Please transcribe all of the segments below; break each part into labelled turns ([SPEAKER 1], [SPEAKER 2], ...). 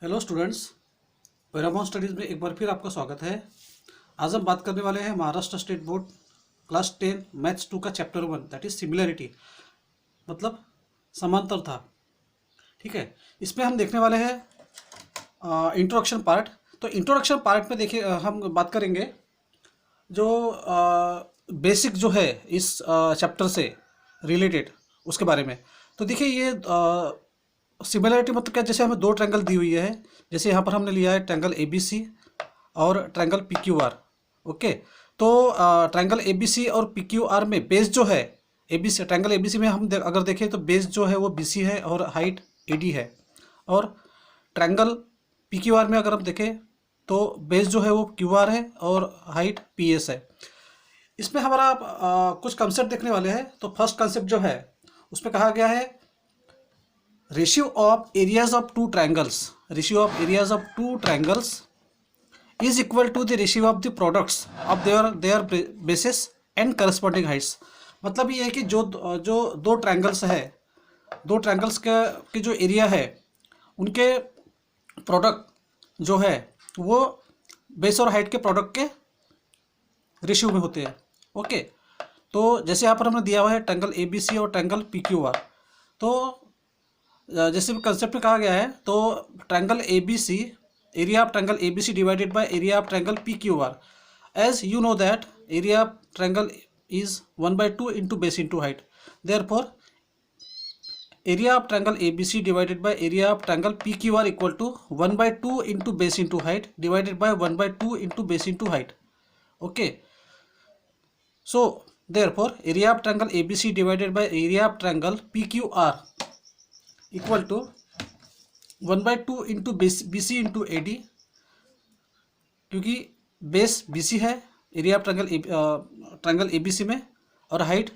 [SPEAKER 1] Hello students, Paramount studies में एक बार फिर आपका स्वागत है। आज हम बात करने वाले हैं Maharashtra state board class 10 maths 2 का चैप्टर 1 दैट इज़ सिमिलैरिटी, मतलब समांतर था। ठीक है, इसमें हम देखने वाले हैं इंट्रोडक्शन पार्ट। तो इंट्रोडक्शन पार्ट में देखिए हम बात करेंगे जो बेसिक जो है इस चैप्टर से रिलेटेड उसके बारे में। तो देखिए ये सिमिलरिटी मतलब क्या, जैसे हमें दो ट्रायंगल दी हुई है, जैसे यहाँ पर हमने लिया है ट्रायंगल ए बी सी और triangle P Q R. Okay, तो ट्रायंगल ए बी सी और पी क्यू आर में बेस जो है A B C, triangle A B C में हम अगर देखें तो बेस जो है वो बी सी है और हाइट ए डी है। और ट्रायंगल पी क्यू आर में अगर हम देखें तो बेस जो है वो क्यू आर है और हाइट पी एस है। इसमें हमारा कुछ कंसेप्ट देखने वाले हैं। तो फर्स्ट कंसेप्ट जो है उसमें कहा गया है ratio of areas of two triangles, ratio of areas of two triangles is equal to the ratio of the products of their bases and corresponding heights. मतलब ये है कि जो दो ट्रायंगल्स है, दो ट्रायंगल्स का की जो एरिया है उनके प्रोडक्ट जो है वो बेस और हाइट के प्रोडक्ट के रेशियो में होते हैं। ओके, तो जैसे यहाँ पर हमने दिया हुआ है ट्रायंगल ए बी सी और ट्रायंगल पी क्यू आर। तो जैसे कंसेप्ट में कहा गया है तो triangle A B C, area of triangle A B C divided by area of triangle P Q R. As you know that area of triangle is 1/2 into base into height, therefore area of triangle A B C divided by area of triangle P Q R equal to 1/2 into base into height divided by 1/2 into base into height. Okay, so therefore area of triangle ABC divided by area of triangle PQR equal to 1/2 into BC into AD, क्योंकि base BC है area of triangle ABC में और height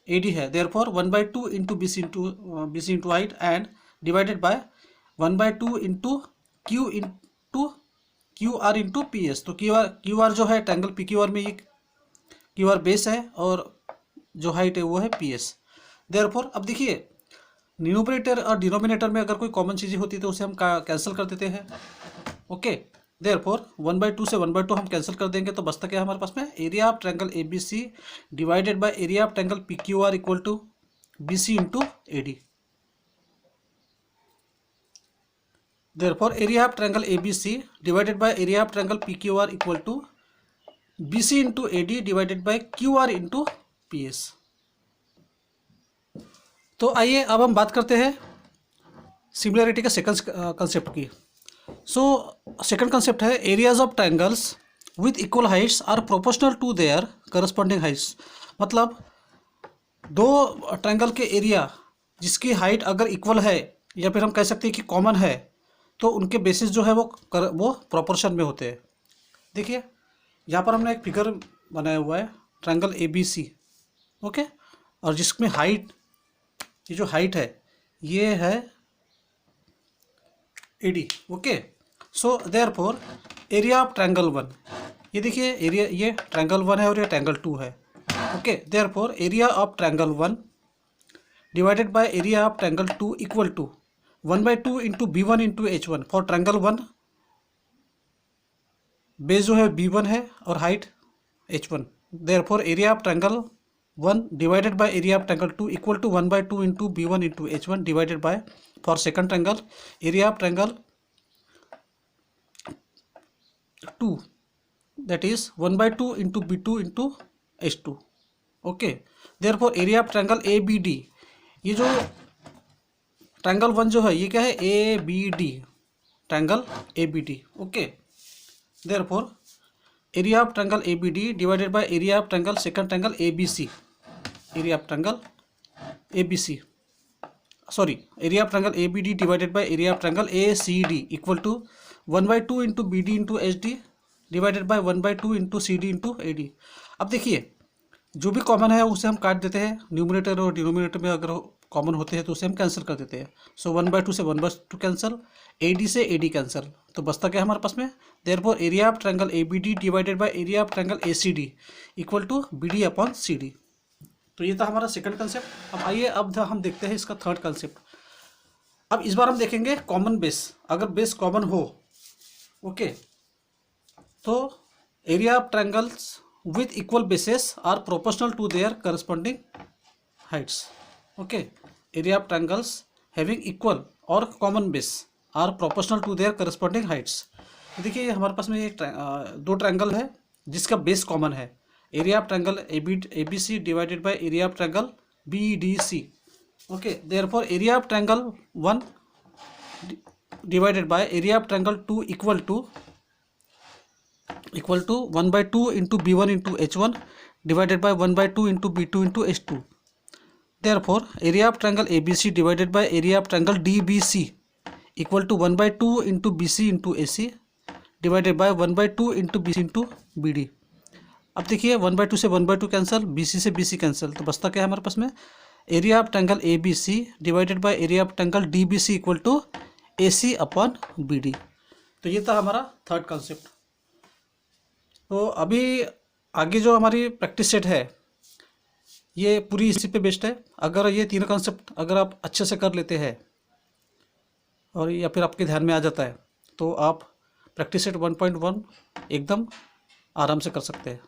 [SPEAKER 1] AD है, therefore 1/2 into BC into height and divided by 1/2 into QR into PS। तो QR जो है triangle PQR में ये क्यू आर बेस है और जो हाइट है वो है पी एस। देयरफॉर अब देखिए न्यूमरेटर और डिनोमिनेटर में अगर कोई कॉमन चीज़ें होती है तो उसे हम कैंसिल कर देते हैं। ओके, देयरफॉर 1/2 से 1/2 हम कैंसिल कर देंगे तो बचता क्या है हमारे पास में, area of triangle A B C divided by area of triangle P Q R equal to B C into A D. Therefore area of triangle A B C divided by area of triangle P Q R equal to B C into A D divided by Q R into P S. तो आइए अब हम बात करते हैं similarity का second concept की। So second concept है areas of triangles with equal heights are proportional to their corresponding heights. मतलब दो ट्रायंगल के एरिया जिसकी हाइट अगर इक्वल है या फिर हम कह सकते हैं कि कॉमन है तो उनके बेसिस जो है वो प्रोपोर्शन में होते हैं। देखिए यहाँ पर हमने एक फिगर बनाया हुआ है triangle A B C. Okay, और जिसमें हाइट, ये जो हाइट है ये है A D. Okay, so therefore area of triangle one, ये देखिए एरिया, ये ट्रायंगल वन है और ये ट्रायंगल टू है। Okay, therefore area of triangle one divided by area of triangle two equal to 1/2 into B one into H one. For triangle one base जो है B1 है और height H1, therefore area of triangle 1 divided by area of triangle 2 equal to 1/2 into B1 into H1 divided by, for second triangle area of triangle 2 that is 1/2 into B2 into H2। Okay, therefore area of triangle ABD, ये जो triangle 1 जो है ये क्या है ABD, triangle ABD। Okay, therefore area of triangle ABD divided by area of triangle second triangle ABC, area of triangle ABC, sorry, area of triangle ABD divided by area of triangle ACD equal to 1/2 into BD into HD divided by 1/2 into CD into AD। अब देखिए जो भी common है उसे हम काट देते हैं, न्यूमरेटर और डिनोमिनेटर में अगर कॉमन होते हैं तो उसे हम कैंसिल कर देते हैं। सो 1/2 से 1/2 कैंसिल, AD से AD कैंसिल, तो बचता क्या है हमारे पास में, therefore area of triangle ABD divided by area of triangle ACD equal to BD upon CD। तो ये था हमारा सेकंड कंसेप्ट। अब आइए अब हम देखते हैं इसका थर्ड कंसेप्ट। अब इस बार हम देखेंगे कॉमन बेस। अगर बेस कॉमन हो, ओके, तो area of triangles with equal bases are proportional to their corresponding heights. Okay, area of triangles having equal और common base are proportional to their corresponding heights. देखिए हमारे पास में एक दो ट्रायंगल है जिसका बेस कॉमन है। Area of triangle A B C divided by area of triangle B D C. Okay, therefore area of triangle 1 divided by area of triangle 2 equal to 1/2 into B1 into H1 divided by 1/2 into B2 into H2। Therefore area of triangle ABC divided by area of triangle DBC equal to 1/2 into BC into AC divided by 1/2 into BC into BD। अब देखिए 1/2 से 1/2 cancel, BC से BC cancel, तो बचता क्या है हमारे पास में, area of triangle ABC divided by area of triangle DBC equal to AC upon BD। तो ये था हमारा थर्ड कॉन्सेप्ट। तो अभी आगे जो हमारी प्रैक्टिस सेट है ये पूरी इसी पे बेस्ड है। अगर ये तीनों कॉन्सेप्ट अगर आप अच्छे से कर लेते हैं और या फिर आपके ध्यान में आ जाता है तो आप प्रैक्टिस सेट 1.1 एकदम आराम से कर सकते हैं।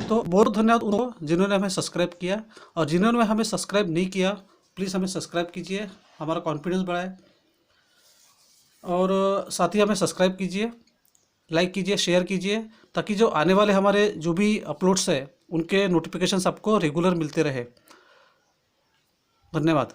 [SPEAKER 1] तो बहुत धन्यवाद उनको जिन्होंने हमें सब्सक्राइब किया, और जिन्होंने हमें सब्सक्राइब नहीं किया प्लीज़ हमें सब्सक्राइब कीजिए, हमारा कॉन्फिडेंस बढ़ाए, और साथ ही हमें सब्सक्राइब कीजिए, लाइक कीजिए, शेयर कीजिए, ताकि जो आने वाले हमारे जो भी अपलोड्स है उनके नोटिफिकेशंस आपको रेगुलर मिलते रहे। धन्यवाद।